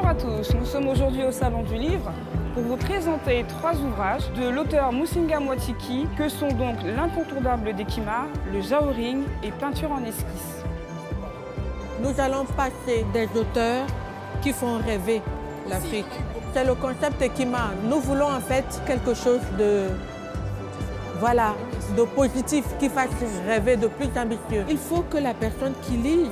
Bonjour à tous, nous sommes aujourd'hui au Salon du Livre pour vous présenter 3 ouvrages de l'auteur Musinga Mwatiki que sont donc L'incontournable d'Ekima, Le Jaoring et Peinture en esquisse. Nous allons passer des auteurs qui font rêver l'Afrique. C'est le concept Ekima. Nous voulons en fait quelque chose de positif qui fasse rêver, de plus ambitieux. Il faut que la personne qui lise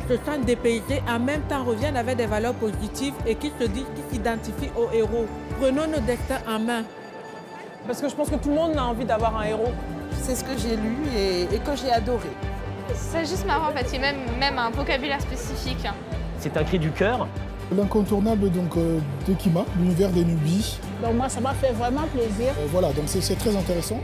se sente dépaysée, en même temps revienne avec des valeurs positives et qui se dise, qui s'identifie aux héros. Prenons nos destins en main. Parce que je pense que tout le monde a envie d'avoir un héros. C'est ce que j'ai lu et que j'ai adoré. C'est juste marrant en fait, il y a même un vocabulaire spécifique. C'est un cri du cœur. L'incontournable d'Ekima, l'univers des Nubies. Donc moi, ça m'a fait vraiment plaisir. Voilà, donc c'est très intéressant.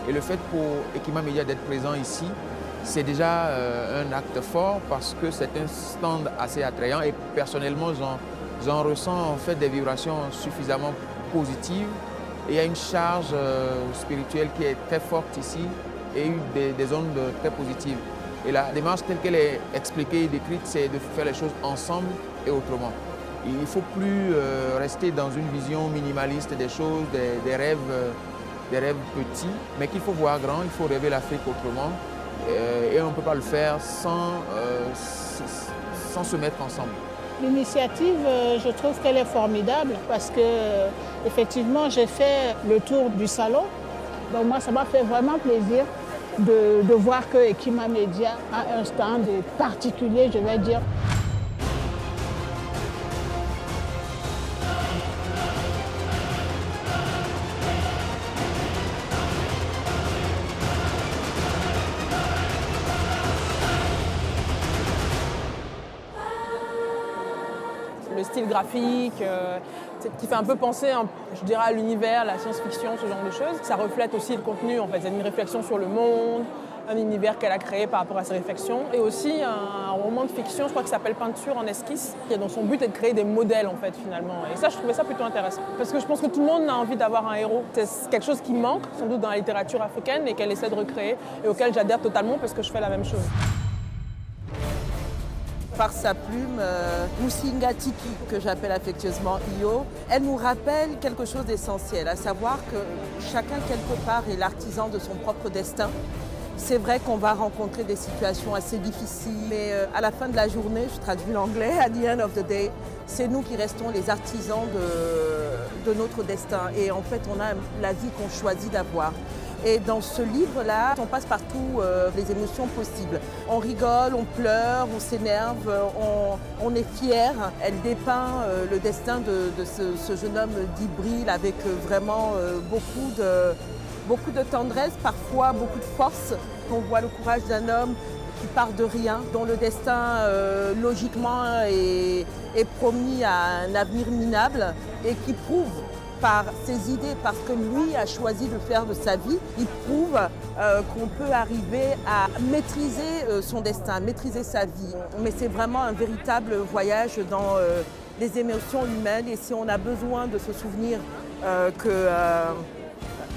Et le fait pour Ekima Media d'être présent ici, c'est déjà un acte fort parce que c'est un stand assez attrayant et personnellement, j'en ressens en fait des vibrations suffisamment positives. Et il y a une charge spirituelle qui est très forte ici et des ondes très positives. Et la démarche telle qu'elle est expliquée et décrite, c'est de faire les choses ensemble et autrement. Il ne faut plus rester dans une vision minimaliste des choses, des rêves petits, mais qu'il faut voir grand, il faut rêver l'Afrique autrement. Et on ne peut pas le faire sans se mettre ensemble. L'initiative, je trouve qu'elle est formidable parce que effectivement, j'ai fait le tour du salon. Donc moi, ça m'a fait vraiment plaisir de voir que Ekima Media a un stand particulier, je vais dire. Le style graphique, qui fait un peu penser, je dirais, à l'univers, la science-fiction, ce genre de choses. Ça reflète aussi le contenu, en fait. Il y a une réflexion sur le monde, un univers qu'elle a créé par rapport à ses réflexions. Et aussi un roman de fiction, je crois, qui s'appelle Peinture en esquisse, dont son but est de créer des modèles, en fait, finalement. Et ça, je trouvais ça plutôt intéressant. Parce que je pense que tout le monde a envie d'avoir un héros. C'est quelque chose qui manque, sans doute, dans la littérature africaine et qu'elle essaie de recréer et auquel j'adhère totalement parce que je fais la même chose. Par sa plume, Musinga Tiki, que j'appelle affectueusement Io, elle nous rappelle quelque chose d'essentiel, à savoir que chacun quelque part est l'artisan de son propre destin. C'est vrai qu'on va rencontrer des situations assez difficiles, mais à la fin de la journée, je traduis l'anglais, at the end of the day, c'est nous qui restons les artisans de notre destin. Et en fait, on a la vie qu'on choisit d'avoir. Et dans ce livre-là, on passe par tous les émotions possibles. On rigole, on pleure, on s'énerve, on est fier. Elle dépeint le destin de ce jeune homme d'Ibril avec vraiment beaucoup de tendresse, parfois beaucoup de force. On voit le courage d'un homme qui part de rien, dont le destin logiquement est promis à un avenir minable et qui prouve par ses idées, parce que lui a choisi de faire de sa vie, il prouve qu'on peut arriver à maîtriser son destin, maîtriser sa vie. Mais c'est vraiment un véritable voyage dans les émotions humaines et si on a besoin de se souvenir que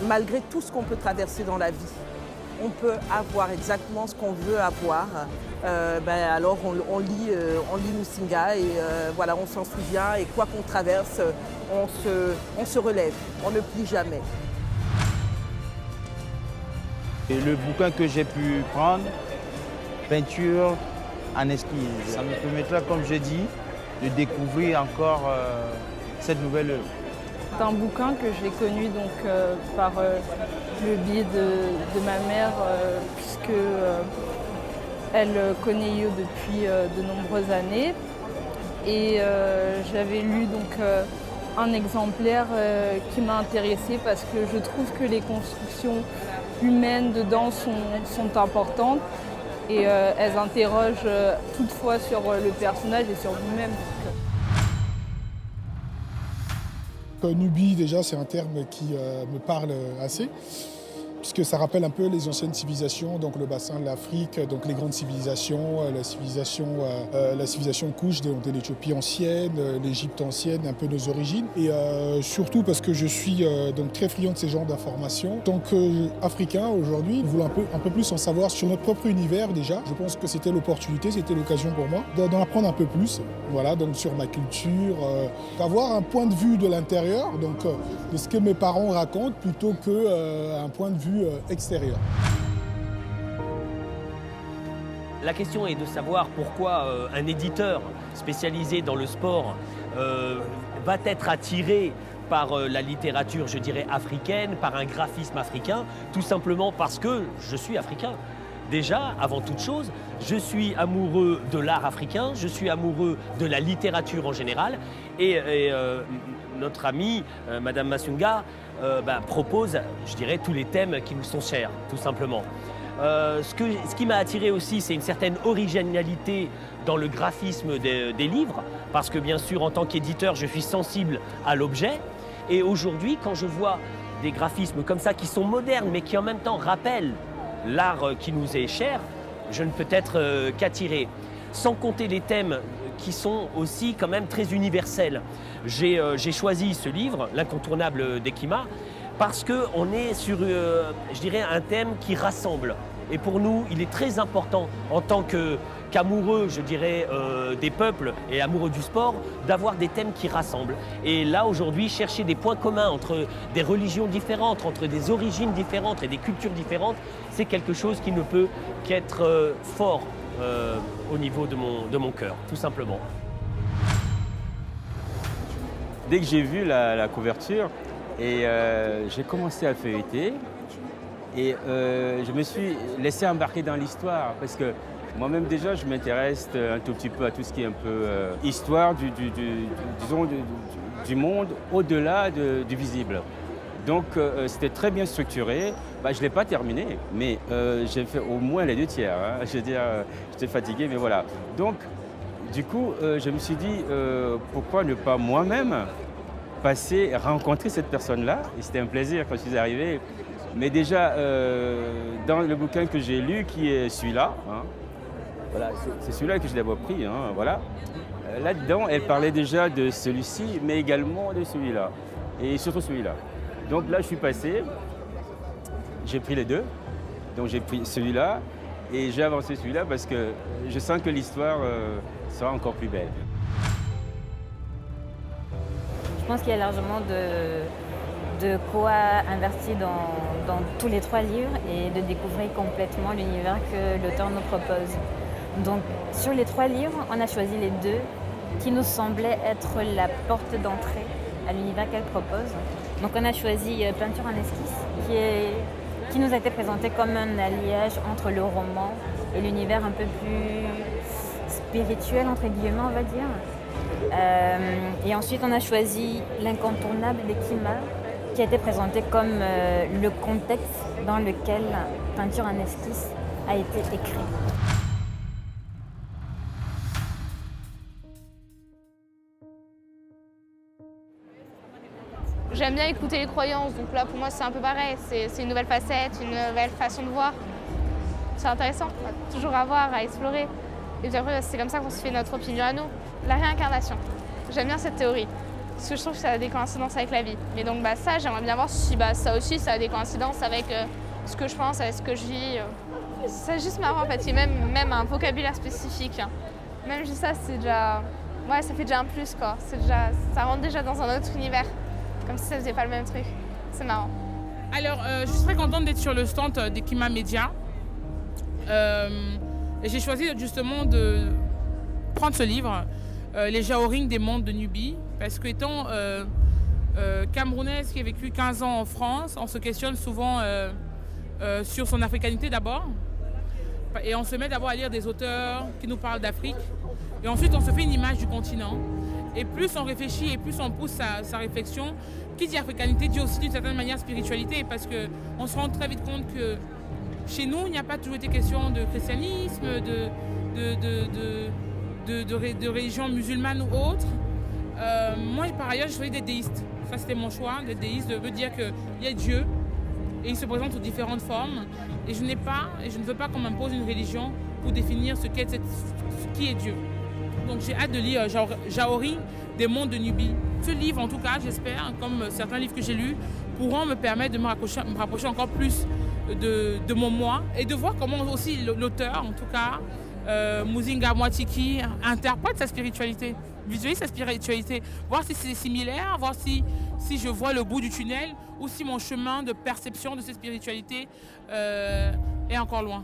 malgré tout ce qu'on peut traverser dans la vie, on peut avoir exactement ce qu'on veut avoir. Alors on lit Musinga et voilà, on s'en souvient et quoi qu'on traverse, on se relève, on ne plie jamais. Et le bouquin que j'ai pu prendre, Peinture en esquisse, ça me permettra, comme je dis, de découvrir encore cette nouvelle œuvre. C'est un bouquin que j'ai connu par le biais de ma mère, puisque elle connaît Io depuis de nombreuses années. Et j'avais lu un exemplaire qui m'a intéressée parce que je trouve que les constructions humaines dedans sont importantes et elles interrogent toutefois sur le personnage et sur lui-même. Nubie, déjà, c'est un terme qui me parle assez. puisque ça rappelle un peu les anciennes civilisations, donc le bassin de l'Afrique, donc les grandes civilisations, la civilisation Kouch, de l'Éthiopie ancienne, l'Égypte ancienne, un peu nos origines. Et surtout parce que je suis donc très friand de ces genres d'informations. En tant qu'Africain aujourd'hui, nous voulons un peu plus en savoir sur notre propre univers déjà. Je pense que c'était l'opportunité, c'était l'occasion pour moi d'en apprendre un peu plus. Voilà, donc sur ma culture, avoir un point de vue de l'intérieur, donc de ce que mes parents racontent, plutôt qu'un point de vue extérieur. La question est de savoir pourquoi un éditeur spécialisé dans le sport va être attiré par la littérature, je dirais, africaine, par un graphisme africain, tout simplement parce que je suis africain. Déjà, avant toute chose, je suis amoureux de l'art africain, je suis amoureux de la littérature en général, et notre amie, Madame Masunga, propose, je dirais, tous les thèmes qui nous sont chers, tout simplement. Ce qui m'a attiré aussi, c'est une certaine originalité dans le graphisme des livres, parce que bien sûr, en tant qu'éditeur, je suis sensible à l'objet. Et aujourd'hui, quand je vois des graphismes comme ça, qui sont modernes, mais qui en même temps rappellent l'art qui nous est cher, je ne peux être qu'attiré. Sans compter les thèmes qui sont aussi quand même très universels. J'ai choisi ce livre, L'incontournable d'Ekima, parce qu'on est sur, je dirais, un thème qui rassemble. Et pour nous, il est très important en tant qu'amoureux, je dirais, des peuples et amoureux du sport, d'avoir des thèmes qui rassemblent. Et là, aujourd'hui, chercher des points communs entre des religions différentes, entre des origines différentes et des cultures différentes, c'est quelque chose qui ne peut qu'être fort au niveau de mon cœur, tout simplement. Dès que j'ai vu la couverture, et j'ai commencé à feuilleter, et je me suis laissé embarquer dans l'histoire, parce que moi-même déjà, je m'intéresse un tout petit peu à tout ce qui est un peu histoire du monde au-delà du visible. Donc c'était très bien structuré. Je ne l'ai pas terminé, mais j'ai fait au moins les 2 tiers. Hein. Je veux dire, j'étais fatigué, mais voilà. Donc, du coup, je me suis dit, pourquoi ne pas moi-même rencontrer cette personne-là. Et c'était un plaisir quand je suis arrivé. Mais déjà, dans le bouquin que j'ai lu, qui est celui-là, hein, voilà, c'est celui-là que j'ai d'abord pris, hein, voilà. Là-dedans, elle parlait déjà de celui-ci, mais également de celui-là, et surtout celui-là. Donc là, je suis passé, j'ai pris les 2, donc j'ai pris celui-là, et j'ai avancé celui-là parce que je sens que l'histoire sera encore plus belle. Je pense qu'il y a largement de quoi investir dans tous les 3 livres et de découvrir complètement l'univers que l'auteur nous propose. Donc sur les 3 livres, on a choisi les 2 qui nous semblaient être la porte d'entrée à l'univers qu'elle propose. Donc on a choisi Peinture en esquisse, qui nous a été présenté comme un alliage entre le roman et l'univers un peu plus spirituel, entre guillemets, on va dire. Et ensuite on a choisi L'incontournable d'Ekima, qui a été présenté comme le contexte dans lequel Peinture en esquisse a été écrit. J'aime bien écouter les croyances, donc là pour moi c'est un peu pareil, c'est une nouvelle facette, une nouvelle façon de voir. C'est intéressant, toujours à voir, à explorer. Et puis après c'est comme ça qu'on se fait notre opinion à nous. La réincarnation, j'aime bien cette théorie, parce que je trouve que ça a des coïncidences avec la vie. Mais donc ça j'aimerais bien voir si ça aussi ça a des coïncidences avec ce que je pense, avec ce que je vis. C'est juste marrant en fait, il y a même un vocabulaire spécifique. Même juste ça c'est déjà, ouais ça fait déjà un plus quoi, ça rentre déjà dans un autre univers. Comme si ça faisait pas le même truc. C'est marrant. Alors, je suis très contente d'être sur le stand d'Ekima Media. J'ai choisi justement de prendre ce livre, Les Jaoring des mondes de Nubie, parce qu'étant camerounaise qui a vécu 15 ans en France, on se questionne souvent sur son africanité d'abord. Et on se met d'abord à lire des auteurs qui nous parlent d'Afrique. Et ensuite, on se fait une image du continent. Et plus on réfléchit et plus on pousse sa réflexion, qui dit africanité dit aussi d'une certaine manière spiritualité, parce qu'on se rend très vite compte que chez nous, il n'y a pas toujours été question de christianisme, de religion musulmane ou autre. Moi, par ailleurs, j'ai choisi d'être déiste. Ça, c'était mon choix, d'être déiste, de me dire qu'il y a Dieu et il se présente sous différentes formes. Et je ne veux pas qu'on m'impose une religion pour définir ce qui est Dieu. Donc j'ai hâte de lire Jaori, des mondes de Nubie. Ce livre, en tout cas, j'espère, comme certains livres que j'ai lus, pourront me permettre de me rapprocher encore plus de mon moi et de voir comment aussi l'auteur, en tout cas, Muzinga Mwatiki, interprète sa spiritualité, visualise sa spiritualité, voir si c'est similaire, voir si je vois le bout du tunnel ou si mon chemin de perception de cette spiritualité est encore loin.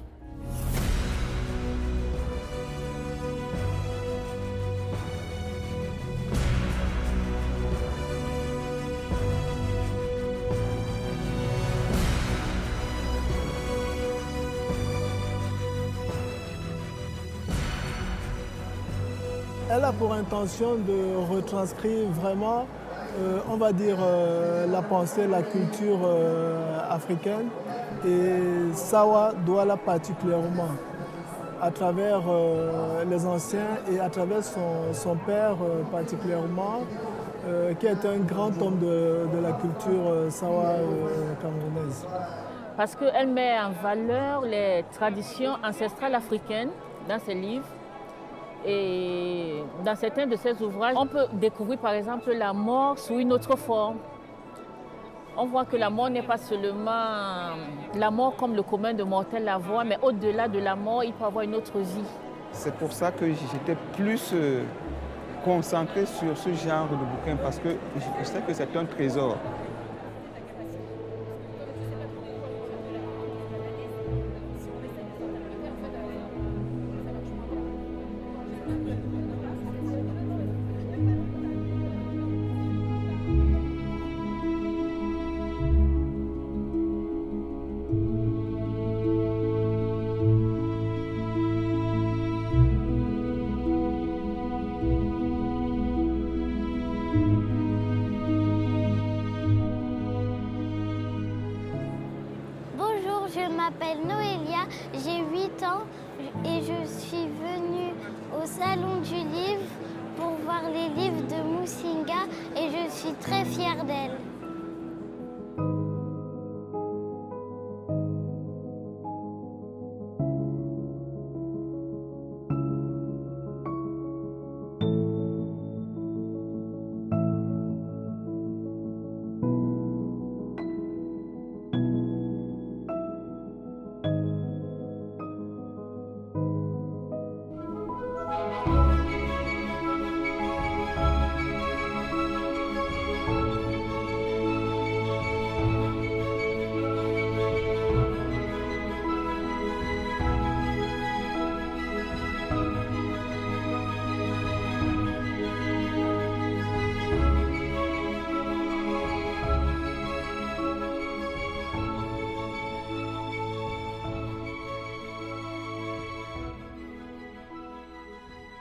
Elle a pour intention de retranscrire vraiment, on va dire, la pensée, la culture africaine. Et Sawa Douala particulièrement, à travers les anciens et à travers son père particulièrement, qui est un grand homme de la culture Sawa camerounaise. Parce qu'elle met en valeur les traditions ancestrales africaines dans ses livres. Et dans certains de ses ouvrages, on peut découvrir par exemple la mort sous une autre forme. On voit que la mort n'est pas seulement la mort comme le commun de mortels la voit, mais au-delà de la mort, il peut avoir une autre vie. C'est pour ça que j'étais plus concentré sur ce genre de bouquin, parce que je sais que c'est un trésor. Je m'appelle Noélia, j'ai 8 ans et je suis venue au Salon du Livre pour voir les livres de Muzinga et je suis très fière d'elle.